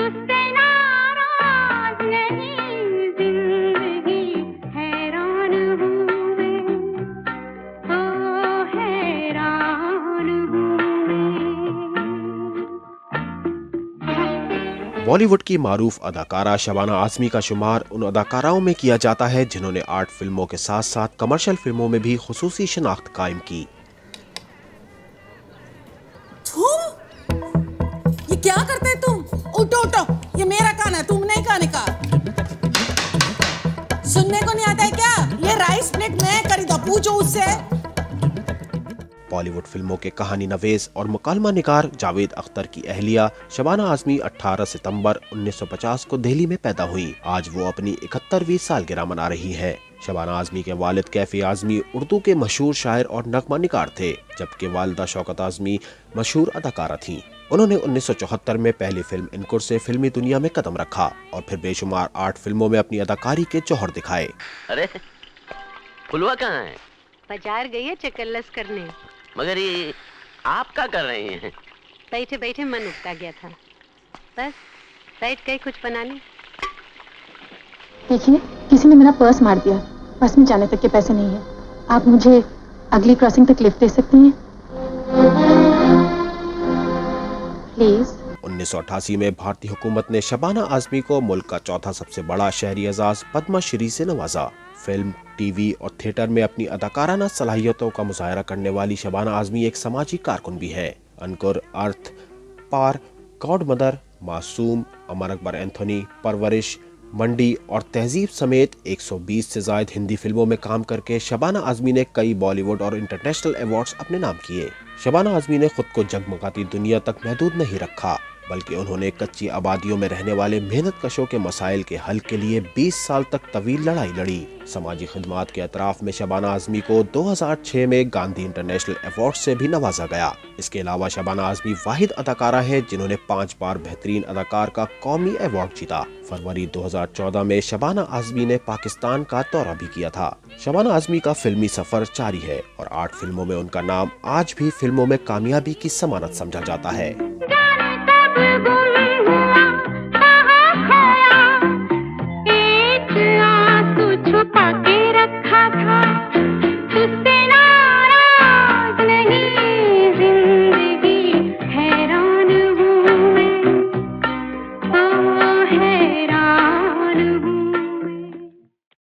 मुझसे नाराज नहीं, जिंदगी हैरान हूँ मैं, ओ हैरान हूँ मैं। बॉलीवुड की मारूफ अदाकारा शबाना आजमी का शुमार उन अदाकाराओं में किया जाता है जिन्होंने आर्ट फिल्मों के साथ साथ कमर्शियल फिल्मों में भी खुसूसी शनाख्त कायम की। ये क्या करते तुम? उठो उठो, ये मेरा कान है, तुम नहीं खाने का। सुनने को नहीं आता है क्या? ये राइस प्लेट मैं खरीदा, पूछो उससे। बॉलीवुड फिल्मों के कहानी नवेज और मुकालमा निगार जावेद अख्तर की अहलिया शबाना आजमी 18 सितंबर 1950 को दिल्ली में पैदा हुई। आज वो अपनी 71वीं सालगिरह मना रही हैं। शबाना आजमी के वालिद कैफी आजमी उर्दू के मशहूर शायर और नगमा निगार थे, जबकि वालिदा शौकत आजमी मशहूर अदाकारा थीं। उन्होंने 1974 में पहली फिल्म इनकुर से फिल्मी दुनिया में कदम रखा और फिर बेशुमार आर्ट फिल्मों में अपनी अदाकारी के जौहर दिखाए। अरे फुलवा कहाँ है? बाजार गई है चकल्लस करने। मगर ये आप क्या कर रहे हैं? बैठे बैठे मन उगता गया था, बस बैठ गई कुछ बनाने। देखिए, किसी ने मेरा पर्स मार दिया, पर्स में जाने तक के पैसे नहीं है। आप मुझे अगली क्रॉसिंग तक लिफ्ट दे सकती हैं प्लीज? 1988 में भारतीय हुकूमत ने शबाना आजमी को मुल्क का चौथा सबसे बड़ा शहरी एजाज पद्मा श्री से नवाजा। फिल्म, टीवी और थिएटर में अपनी अदाकाराना सलाहियतों का मुजाहरा करने वाली शबाना आजमी एक समाजी कारकुन भी है। अंकुर, अर्थ, पार, गॉड मदर, मासूम, अमर अकबर एंथोनी, परवरिश, मंडी और तहजीब समेत 120 से ज्यादा हिंदी फिल्मों में काम करके शबाना आजमी ने कई बॉलीवुड और इंटरनेशनल अवार्ड्स अपने नाम किए। शबाना आजमी ने खुद को जगमगाती दुनिया तक महदूद नहीं रखा, बल्कि उन्होंने कच्ची आबादियों में रहने वाले मेहनत कशों के मसाइल के हल के लिए 20 साल तक तवील लड़ाई लड़ी। समाजी खिदमात के अतराफ में शबाना आजमी को 2006 में गांधी इंटरनेशनल अवार्ड से भी नवाजा गया। इसके अलावा शबाना आजमी वाहिद अदाकारा है जिन्होंने 5 बार बेहतरीन अदाकार का कौमी अवार्ड जीता। फरवरी 2014 में शबाना आजमी ने पाकिस्तान का दौरा भी किया था। शबाना आजमी का फिल्मी सफर जारी है और आर्ट फिल्मों में उनका नाम आज भी फिल्मों में कामयाबी की जमानत समझा जाता है। जाने कब